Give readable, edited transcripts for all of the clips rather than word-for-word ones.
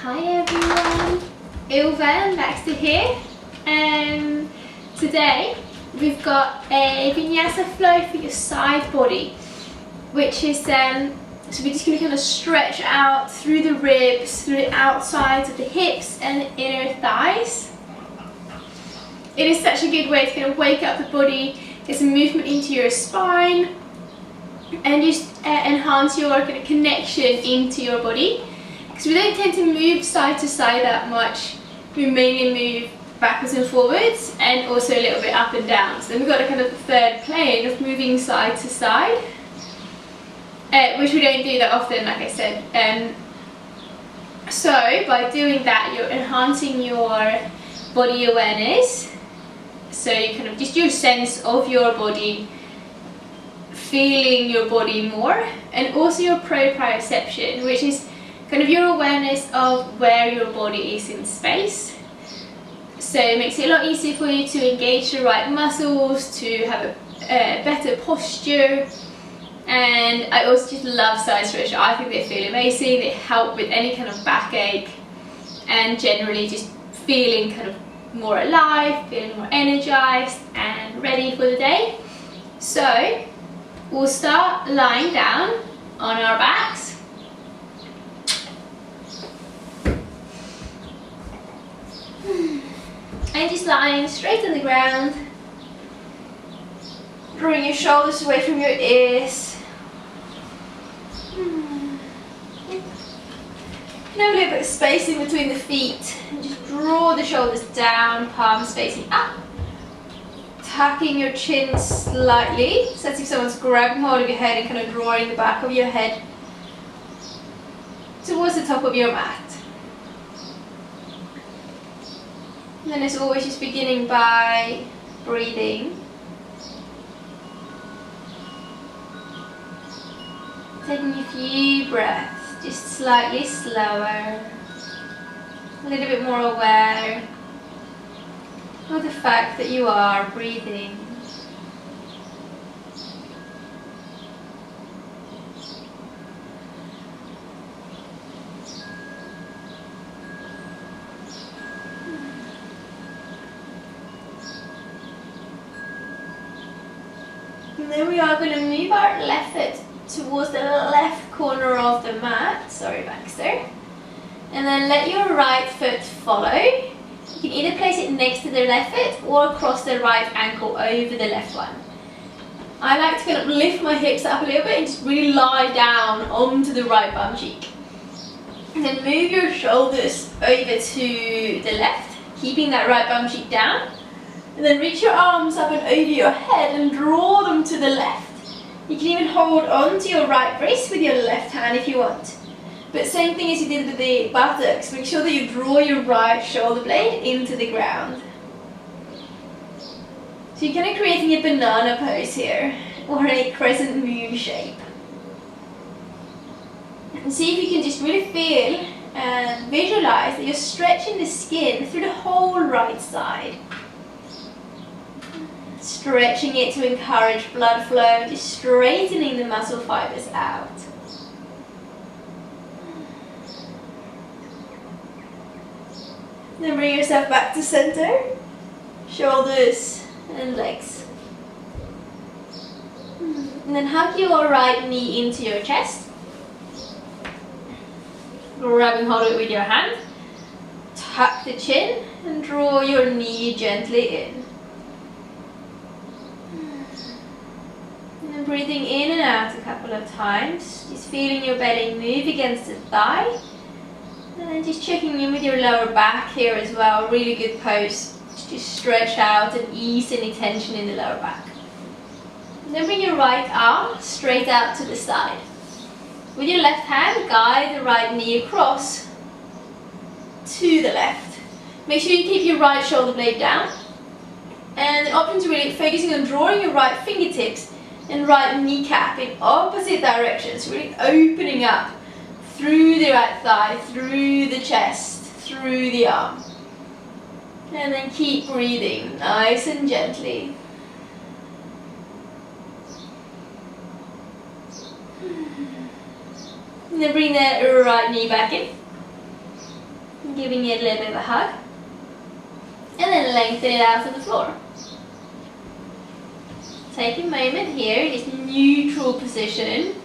Hi everyone, Ilva and Baxter here. Today we've got a Vinyasa flow for your side body, which is so we're just going to kind of stretch out through the ribs, through the outsides of the hips and the inner thighs. It is such a good way to kind of wake up the body, get some movement into your spine, and just enhance your kind of connection into your body. Because we don't tend to move side to side that much. We mainly move backwards and forwards, and also a little bit up and down. So then we've got a kind of third plane of moving side to side, which we don't do that often, like I said. So by doing that, you're enhancing your body awareness. So you kind of just your sense of your body, feeling your body more, and also your proprioception, which is kind of your awareness of where your body is in space. So it makes it a lot easier for you to engage the right muscles, to have a better posture. And I also just love side stretch. I think they feel amazing. They help with any kind of backache and generally just feeling kind of more alive, feeling more energized and ready for the day. So we'll start lying down on our backs. And just lying straight on the ground, drawing your shoulders away from your ears. Now a little bit of space in between the feet, and just draw the shoulders down, palms facing up. Tucking your chin slightly, so as if someone's grabbing hold of your head and kind of drawing the back of your head towards the top of your mat. And then as always, just beginning by breathing. Taking a few breaths, just slightly slower, a little bit more aware of the fact that you are breathing. And then we are going to move our left foot towards the left corner of the mat, sorry Baxter, and then let your right foot follow. You can either place it next to the left foot or across the right ankle over the left one. I like to kind of lift my hips up a little bit and just really lie down onto the right bum cheek. And then move your shoulders over to the left, keeping that right bum cheek down. And then reach your arms up and over your head and draw them to the left. You can even hold on to your right wrist with your left hand if you want. But same thing as you did with the buttocks, make sure that you draw your right shoulder blade into the ground. So you're kind of creating a banana pose here, or a crescent moon shape. And see if you can just really feel and visualize that you're stretching the skin through the whole right side. Stretching it to encourage blood flow, just straightening the muscle fibers out. Then bring yourself back to center, shoulders and legs. And then hug your right knee into your chest. Grabbing hold of it with your hand. Tuck the chin and draw your knee gently in. Breathing in and out a couple of times, just feeling your belly move against the thigh, and then just checking in with your lower back here as well. Really good pose, just stretch out and ease any tension in the lower back. And then bring your right arm straight out to the side. With your left hand, guide the right knee across to the left. Make sure you keep your right shoulder blade down, and the option to really focusing on drawing your right fingertips and right kneecap in opposite directions, really opening up through the right thigh, through the chest, through the arm. And then keep breathing nice and gently. And then bring that right knee back in. giving it a little bit of a hug. And then lengthen it out to the floor. Take a moment here in this neutral position.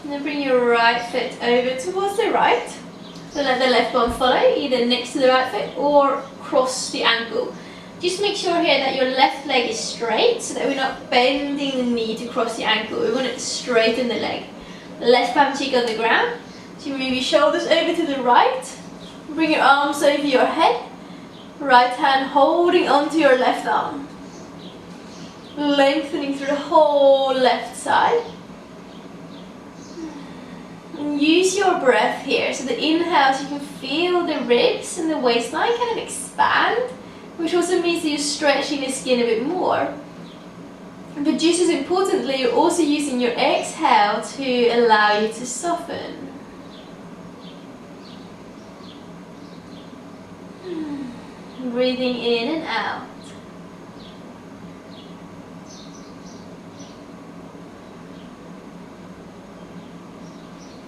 And then bring your right foot over towards the right. So let the left one follow, either next to the right foot or cross the ankle. Just make sure here that your left leg is straight so that we're not bending the knee to cross the ankle. We want it to straighten the leg. Left palm cheek on the ground. So you move your shoulders over to the right. Bring your arms over your head. Right hand holding onto your left arm. Lengthening through the whole left side. And use your breath here. So the inhale, so you can feel the ribs and the waistline kind of expand, which also means that you're stretching the skin a bit more. But just as importantly, you're also using your exhale to allow you to soften. Breathing in and out.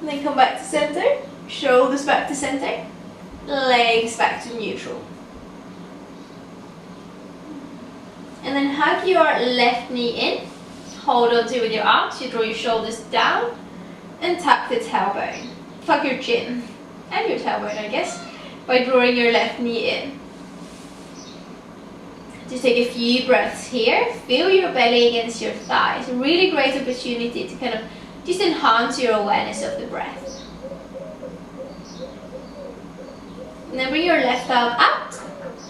And then come back to center, shoulders back to center, legs back to neutral. And then hug your left knee in, hold on to it with your arms, you draw your shoulders down and tap the tailbone. Tuck your chin and your tailbone, I guess, by drawing your left knee in. Just take a few breaths here, feel your belly against your thighs. A really great opportunity to kind of just enhance your awareness of the breath. And then bring your left arm out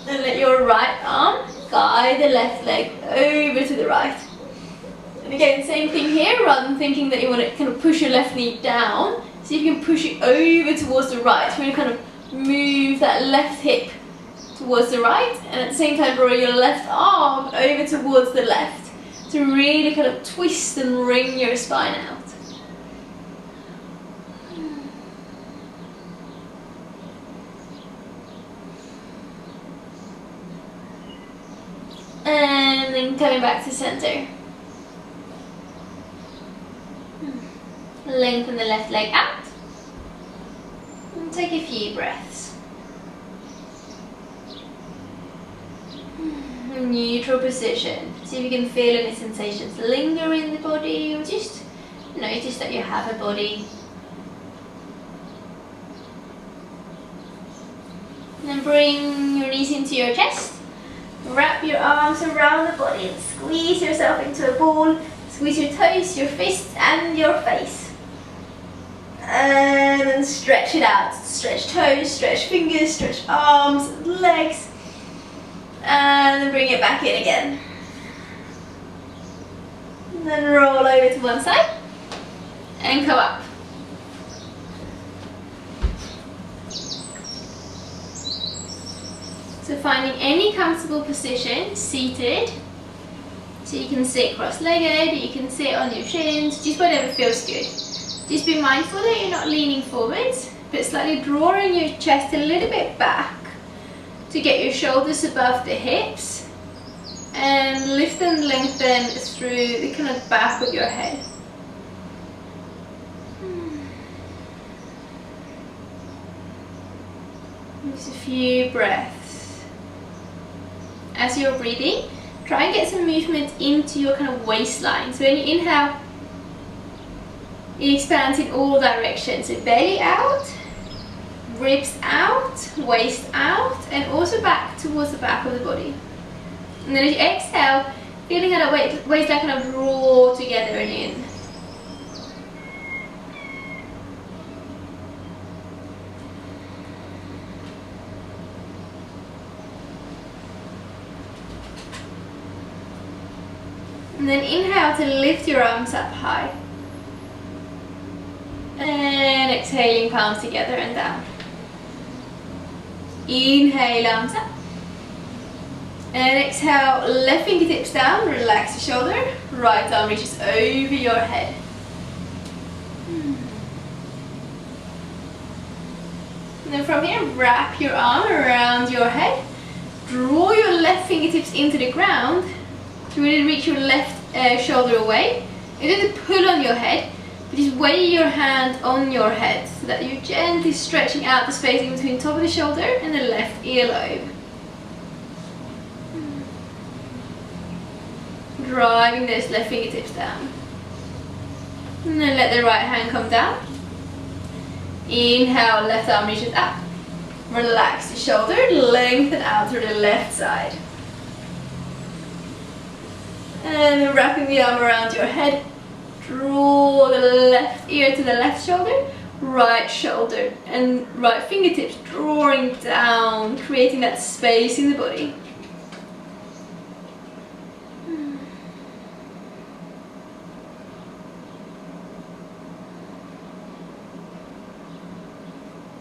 and let your right arm guide the left leg over to the right. And again, same thing here, rather than thinking that you want to kind of push your left knee down, see if you can push it over towards the right. We're going to kind of move that left hip towards the right, and at the same time draw your left arm over towards the left to really kind of twist and wring your spine out. And then coming back to center. Lengthen the left leg out. And take a few breaths. Neutral position. See if you can feel any sensations linger in the body, or just notice that you have a body. And then bring your knees into your chest. Wrap your arms around the body and squeeze yourself into a ball. Squeeze your toes, your fists and your face. And then stretch it out. Stretch toes, stretch fingers, stretch arms and legs. And then bring it back in again. And then roll over to one side and come up. So finding any comfortable position, seated. So you can sit cross-legged, you can sit on your shins, just whatever feels good. Just be mindful that you're not leaning forwards, but slightly drawing your chest a little bit back to get your shoulders above the hips and lift and lengthen through the kind of back of your head. Just a few breaths. As you're breathing, try and get some movement into your kind of waistline. So when you inhale, it expands in all directions. So belly out, ribs out, waist out, and also back towards the back of the body. And then as you exhale, feeling how that waistline kind of draw together and in. And then inhale to lift your arms up high. And exhaling, palms together and down. Inhale, arms up. And exhale, left fingertips down, relax the shoulder. Right arm reaches over your head. And then from here, wrap your arm around your head. draw your left fingertips into the ground to really reach your left shoulder away. You don't have to pull on your head, but just weigh your hand on your head so that you're gently stretching out the space in between the top of the shoulder and the left earlobe. Driving those left fingertips down. And then let the right hand come down. Inhale, left arm reaches up. Relax the shoulder, lengthen out through the left side. And then wrapping the arm around your head, draw the left ear to the left shoulder, right shoulder and right fingertips drawing down, creating that space in the body.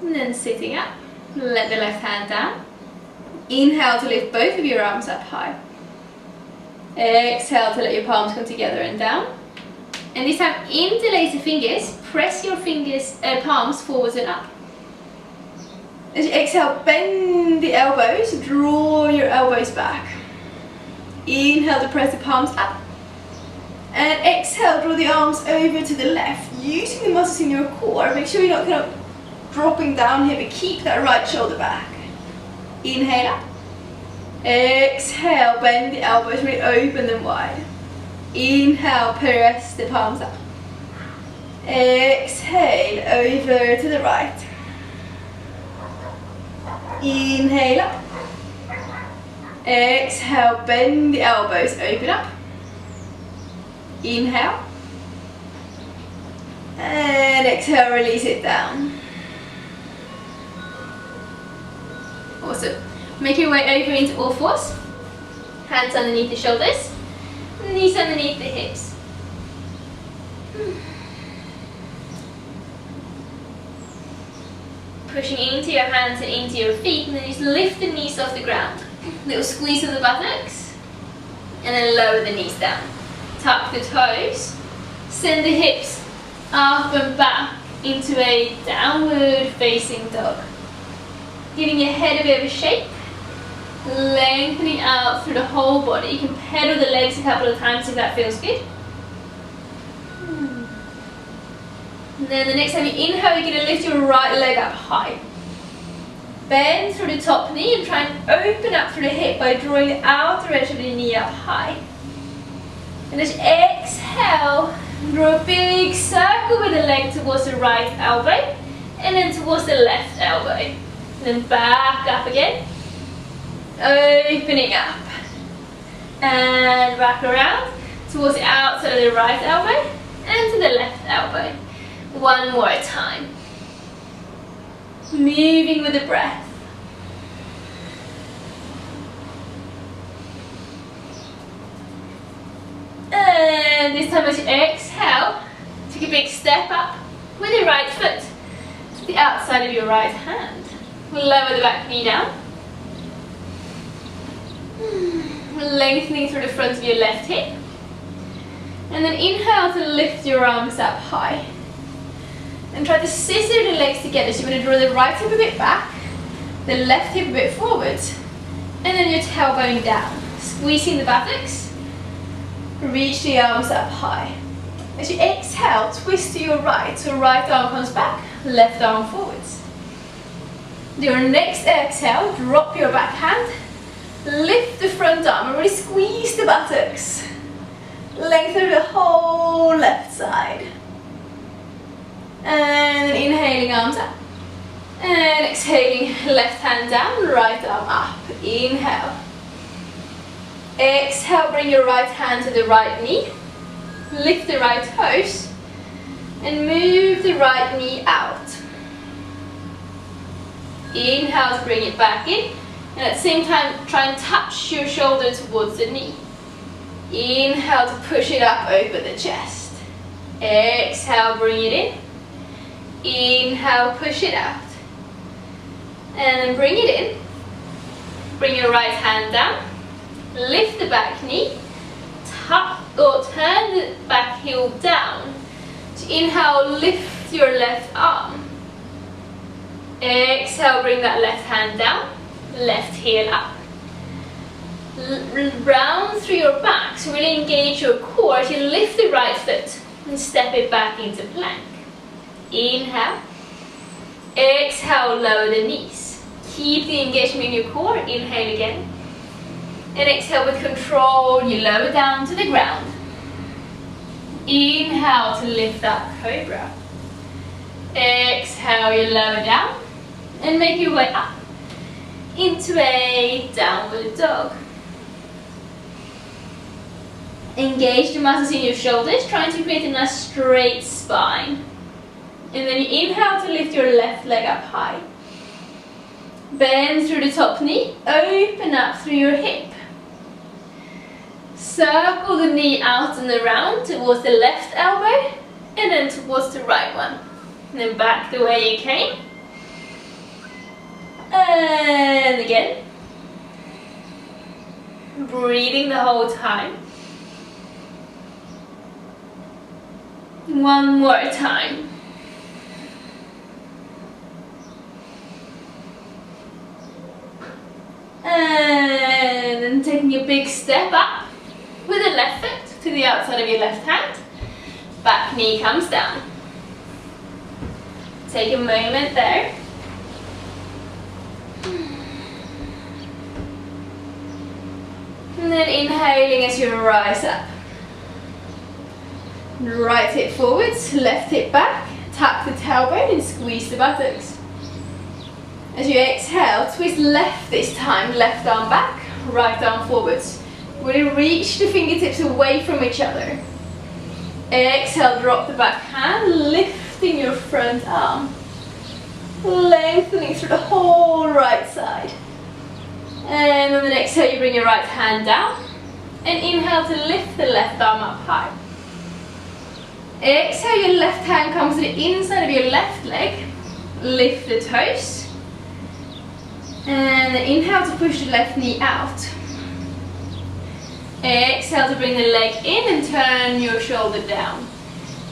And then sitting up, let the left hand down. Inhale to lift both of your arms up high. Exhale to let your palms come together and down. And this time, interlace the fingers, press your palms forwards and up. As you exhale, bend the elbows, draw your elbows back. Inhale to press the palms up. And exhale, draw the arms over to the left, using the muscles in your core. Make sure you're not kind of dropping down here, but keep that right shoulder back. Inhale up. Exhale, bend the elbows, really open them wide. Inhale, press the palms up. Exhale, over to the right. Inhale up. Exhale, bend the elbows, open up. Inhale. And exhale, release it down. Awesome. Make your way over into all fours. Hands underneath the shoulders. Knees underneath the hips. Pushing into your hands and into your feet, and then just lift the knees off the ground. Little squeeze of the buttocks. And then lower the knees down. Tuck the toes. Send the hips up and back into a downward facing dog. Giving your head a bit of a shake, lengthening out through the whole body. You can pedal the legs a couple of times if that feels good. And then the next time you inhale, you're going to lift your right leg up high. Bend through the top knee and try and open up through the hip by drawing the outer edge of the knee up high. And as you exhale, draw a big circle with the leg towards the right elbow and then towards the left elbow. Then back up again, opening up, and back around towards the outside of the right elbow and to the left elbow. One more time. Moving with the breath. And this time as you exhale, take a big step up with your right foot to the outside of your right hand. Lower the back knee down. Lengthening through the front of your left hip. And then inhale to lift your arms up high. And try to scissor the legs together. So you're going to draw the right hip a bit back, the left hip a bit forward, and then your tailbone down. Squeezing the buttocks. Reach the arms up high. As you exhale, twist to your right. So right arm comes back, left arm forwards. Your next exhale, drop your back hand, lift the front arm and really squeeze the buttocks. Lengthen the whole left side. And then inhaling, arms up. And exhaling, left hand down, right arm up. Inhale. Exhale, bring your right hand to the right knee. Lift the right toes. And move the right knee out. Inhale to bring it back in, and at the same time try and touch your shoulder towards the knee. Inhale to push it up over the chest. Exhale, bring it in. Inhale, push it out. And then bring it in. Bring your right hand down. Lift the back knee. Tuck or turn the back heel down. So inhale, lift your left arm. Exhale, bring that left hand down, left heel up. round through your back, so really engage your core as you lift the right foot and step it back into plank. Inhale. Exhale, lower the knees. Keep the engagement in your core. Inhale again. And exhale with control, you lower down to the ground. Inhale to lift up, Cobra. Exhale, you lower down and make your way up into a downward dog. Engage the muscles in your shoulders, trying to create a nice straight spine. And then you inhale to lift your left leg up high. Bend through the top knee, open up through your hip. Circle the knee out and around towards the left elbow and then towards the right one. And then back the way you came. And again. Breathing the whole time. One more time. And then taking a big step up with the left foot to the outside of your left hand. Back knee comes down. Take a moment there. And then inhaling as you rise up. Right hip forwards, left hip back. Tuck the tailbone and squeeze the buttocks. As you exhale, twist left this time, left arm back, right arm forwards. Really reach the fingertips away from each other. Exhale, drop the back hand, lifting your front arm. Lengthening through the whole right side. And on the exhale, you bring your right hand down. And inhale to lift the left arm up high. Exhale, your left hand comes to the inside of your left leg. Lift the toes. And inhale to push the left knee out. Exhale to bring the leg in and turn your shoulder down.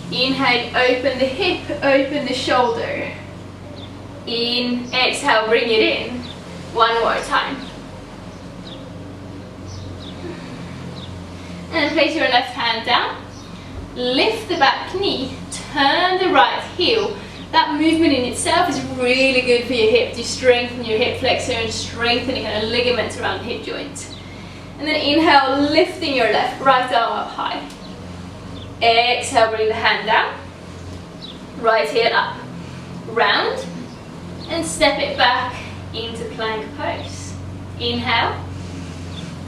Inhale, open the hip, open the shoulder. In, exhale, bring it in. One more time. And place your left hand down. Lift the back knee, turn the right heel. That movement in itself is really good for your hip to strengthen your hip flexor and strengthen the kind of ligaments around the hip joint. And then inhale, lifting your right arm up high. Exhale, bring the hand down. Right heel up. Round. And step it back into plank pose. Inhale.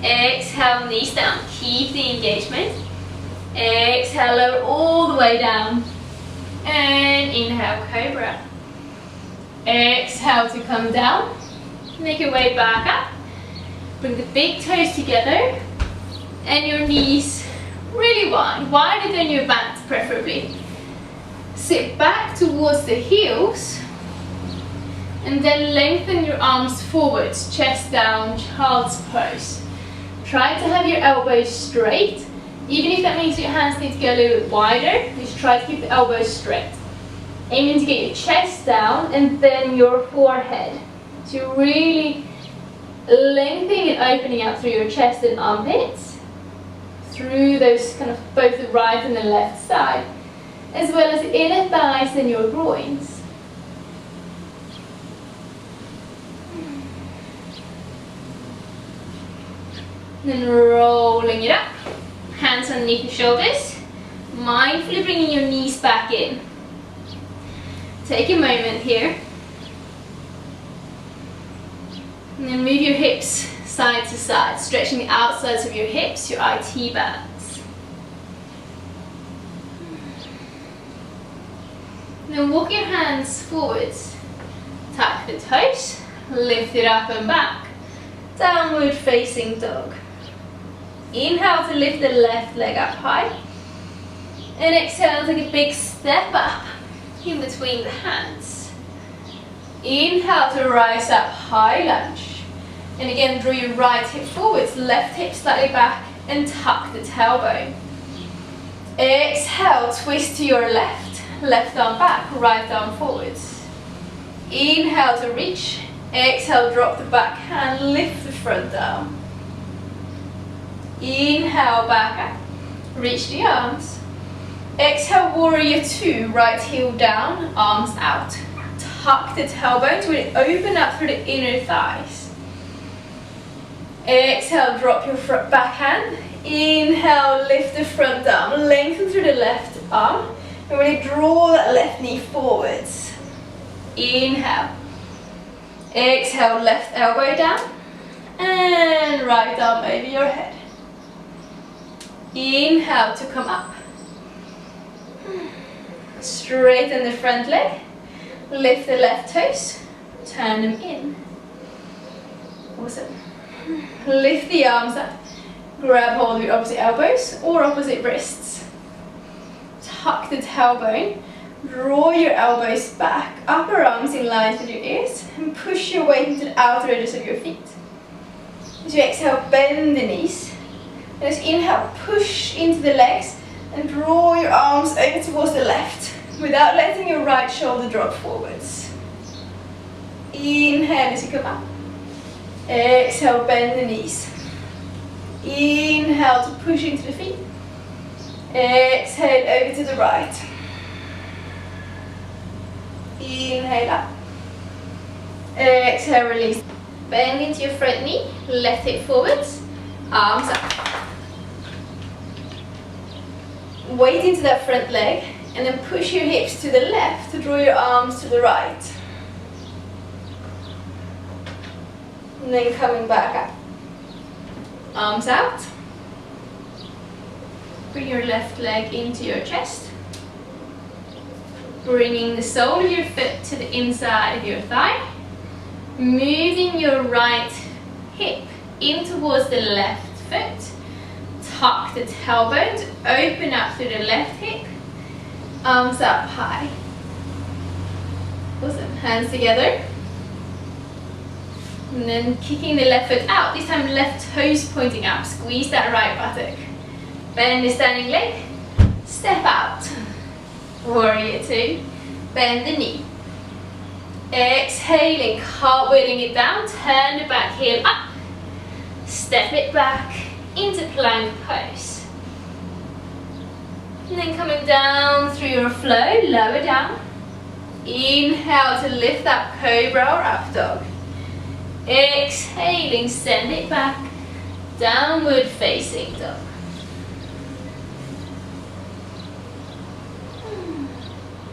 Exhale, knees down. Keep the engagement. Exhale, lower all the way down. And inhale, Cobra. Exhale to come down. Make your way back up. Bring the big toes together. And your knees really wide. Wider than your mat, preferably. Sit back towards the heels. And then lengthen your arms forwards. Chest down, child's pose. Try to have your elbows straight. Even if that means your hands need to go a little bit wider, just try to keep the elbows straight. Aiming to get your chest down and then your forehead. So you're really lengthening and opening out through your chest and armpits. Through those kind of both the right and the left side. As well as the inner thighs and your groins. Then rolling it up. Hands underneath your shoulders. Mindfully bringing your knees back in. Take a moment here. And then move your hips side to side, stretching the outsides of your hips, your IT bands. And then walk your hands forwards. Tuck the toes, lift it up and back. Downward facing dog. Inhale to lift the left leg up high. And exhale, take a big step up in between the hands. Inhale to rise up, high lunge. And again, draw your right hip forwards, left hip slightly back, and tuck the tailbone. Exhale, twist to your left, left arm back, right arm forwards. Inhale to reach. Exhale, drop the back hand, lift the front arm. Inhale, back up. Reach the arms. Exhale, warrior two, right heel down, arms out. Tuck the tailbone to really open up through the inner thighs. Exhale, drop your front backhand. Inhale, lift the front arm, lengthen through the left arm, and really draw that left knee forwards. Inhale. Exhale, left elbow down, and right arm over your head. Inhale to come up. Straighten the front leg, lift the left toes, turn them in. Awesome. Lift the arms up, grab hold of your opposite elbows or opposite wrists. Tuck the tailbone, draw your elbows back, upper arms in line with your ears, and push your weight into the outer edges of your feet. As you exhale, bend the knees. And as you inhale, push into the legs and draw your arms over towards the left without letting your right shoulder drop forwards. Inhale as you come up. Exhale, bend the knees. Inhale to push into the feet. Exhale over to the right. Inhale up. Exhale, release. Bend into your front knee, left hip forwards, arms up. Weight into that front leg and then push your hips to the left to draw your arms to the right. And then coming back up. Arms out. Bring your left leg into your chest. Bringing the sole of your foot to the inside of your thigh. Moving your right hip in towards the left foot. Tuck the tailbone to open up through the left hip. Arms up high. Awesome. Hands together. And then kicking the left foot out. This time left toes pointing up. Squeeze that right buttock. Bend the standing leg. Step out. Warrior two. Bend the knee. Exhaling, cartwheeling it down. Turn the back heel up. Step it back into plank pose. And then coming down through your flow, lower down. Inhale to lift up Cobra or up dog. Exhaling, send it back. Downward facing dog.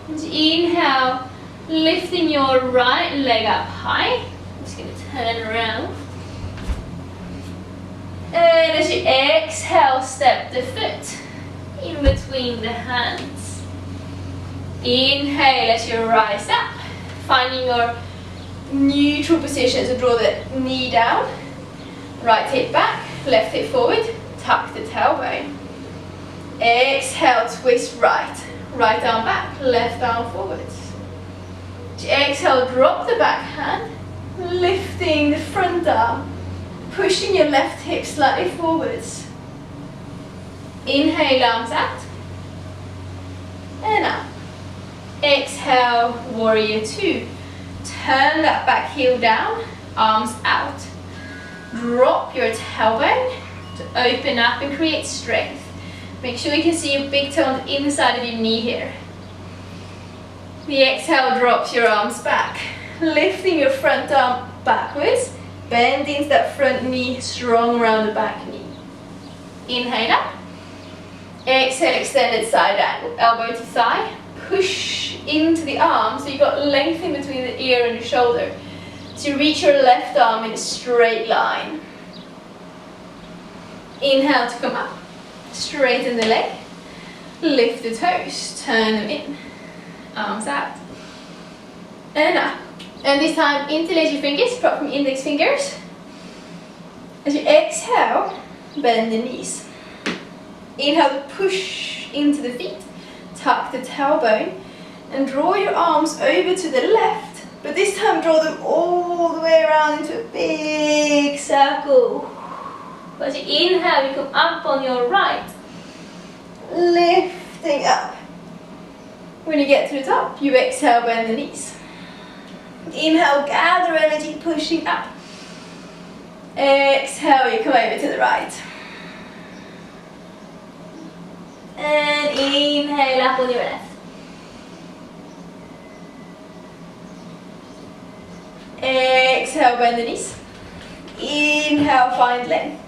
And inhale, lifting your right leg up high. I'm just going to turn around. And as you exhale, step the foot in between the hands. Inhale as you rise up, finding your neutral position, so draw the knee down, right hip back, left hip forward, tuck the tailbone. Exhale, twist right, right arm back, left arm forwards. As you exhale, drop the back hand, lifting the front arm, pushing your left hip slightly forwards. Inhale, arms out. And up. Exhale, warrior two. Turn that back heel down, arms out. Drop your tailbone to open up and create strength. Make sure you can see your big toe on the inside of your knee here. The exhale drops your arms back, lifting your front arm backwards. Bend into that front knee, strong around the back knee. Inhale up. Exhale, extended side angle, elbow to thigh. Push into the arm so you've got length in between the ear and the shoulder. So you reach your left arm in a straight line. Inhale to come up. Straighten the leg. Lift the toes. Turn them in. Arms out. And up. And this time, interlace your fingers, drop from index fingers. As you exhale, bend the knees. Inhale, push into the feet, tuck the tailbone, and draw your arms over to the left. But this time, draw them all the way around into a big circle. As you inhale, you come up on your right, lifting up. When you get to the top, you exhale, bend the knees. Inhale, gather energy, pushing up. Exhale, you come over to the right. And inhale up on your left. Exhale, bend the knees. Inhale, find length.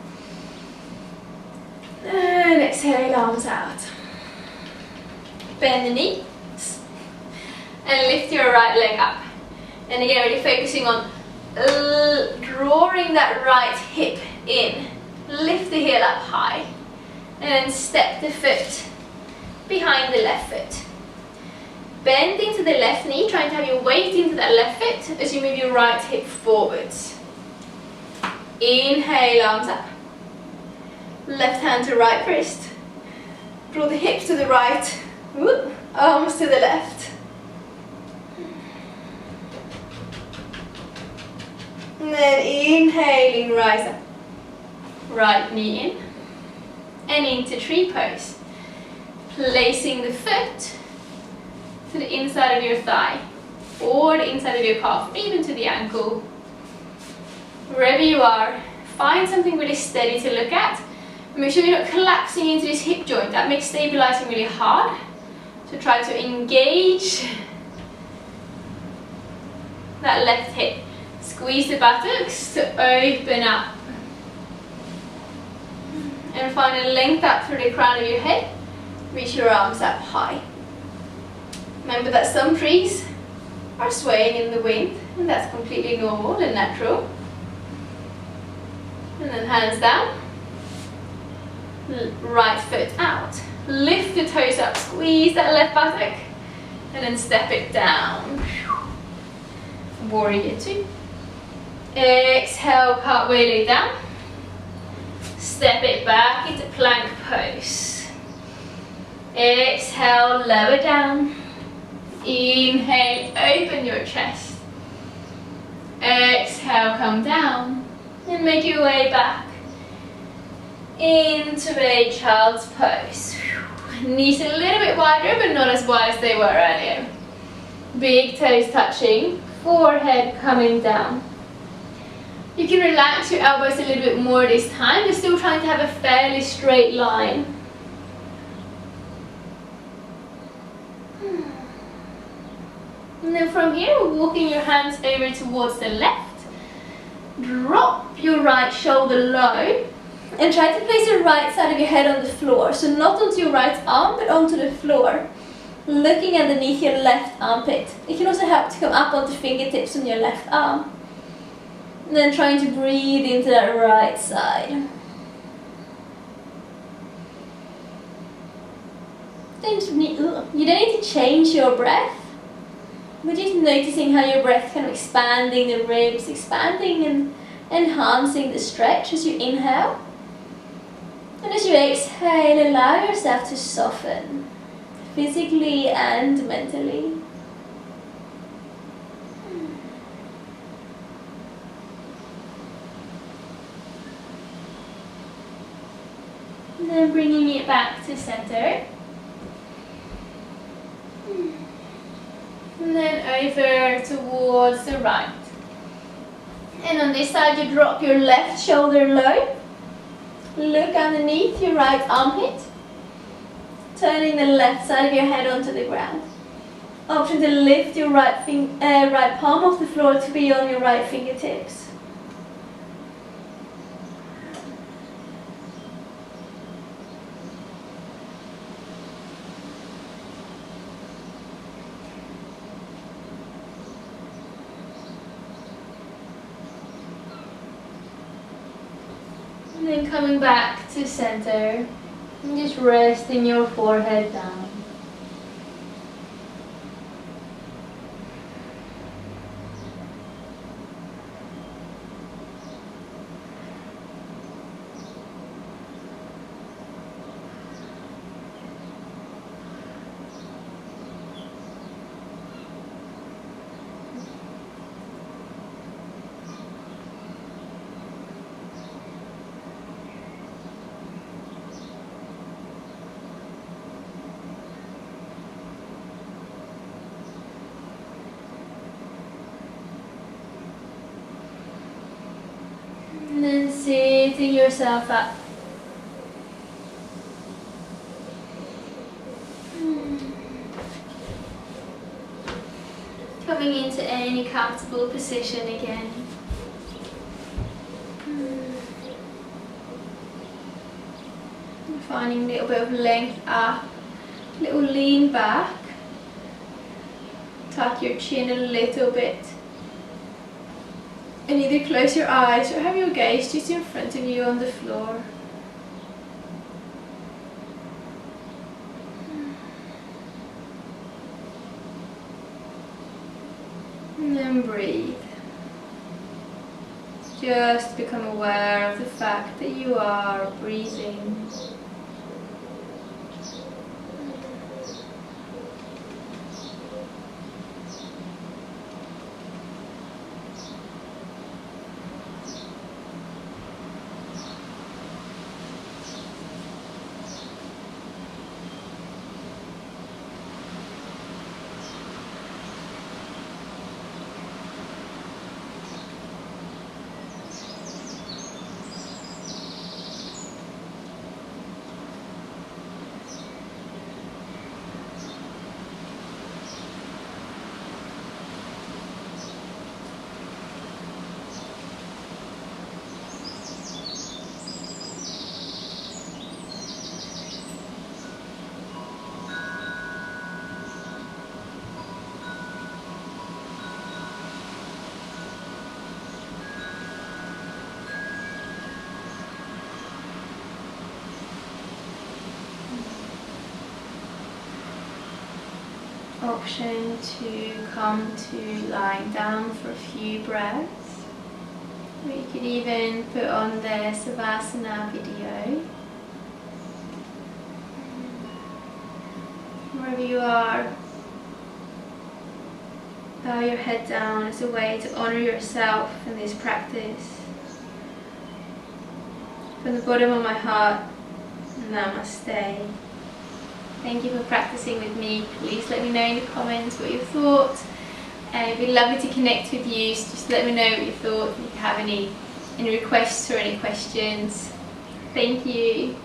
And exhale, arms out. Bend the knees. And lift your right leg up. And again, really focusing on drawing that right hip in. Lift the heel up high. And then step the foot behind the left foot. Bend into the left knee, trying to have your weight into that left foot as you move your right hip forwards. Inhale, arms up. Left hand to right wrist. Draw the hips to the right, whoop, arms to the left. And then inhaling, rise up. Right knee in. And into tree pose. Placing the foot to the inside of your thigh, or the inside of your calf, even to the ankle. Wherever you are, find something really steady to look at. Make sure you're not collapsing into this hip joint. That makes stabilizing really hard. So try to engage that left hip. Squeeze the buttocks to open up. And find a length up through the crown of your head. Reach your arms up high. Remember that some trees are swaying in the wind, and that's completely normal and natural. And then hands down. Right foot out. Lift the toes up, squeeze that left buttock, and then step it down. Warrior two. Exhale, cartwheel it down. Step it back into plank pose. Exhale, lower down. Inhale, open your chest. Exhale, come down. And make your way back into a child's pose. Knees a little bit wider, but not as wide as they were earlier. Big toes touching, forehead coming down. You can relax your elbows a little bit more this time. You're still trying to have a fairly straight line. And then from here, we're walking your hands over towards the left. Drop your right shoulder low. And try to place the right side of your head on the floor. So not onto your right arm, but onto the floor. Looking underneath your left armpit. It can also help to come up onto fingertips on your left arm. And then trying to breathe into that right side. You don't need to change your breath. But just noticing how your breath kind of expanding the ribs, expanding and enhancing the stretch as you inhale. And as you exhale, allow yourself to soften, physically and mentally. And then bringing it back to center. And then over towards the right. And on this side, you drop your left shoulder low. Look underneath your right armpit. Turning the left side of your head onto the ground. Option to lift your right palm off the floor to be on your right fingertips. And then coming back to center, and just resting your forehead down. And then sitting yourself up. any comfortable position again. Finding a little bit of length up, a little lean back. Tuck your chin a little bit. And either close your eyes or have your gaze just in front of you on the floor. And then breathe. Just become aware of the fact that you are breathing. Option to come to lying down for a few breaths. Or you could even put on the Savasana video. Wherever you are, bow your head down as a way to honor yourself in this practice. From the bottom of my heart, Namaste. Thank you for practicing with me. Please let me know in the comments what you thought. It'd be lovely to connect with you, so just let me know what you thought. If you have any requests or any questions. Thank you.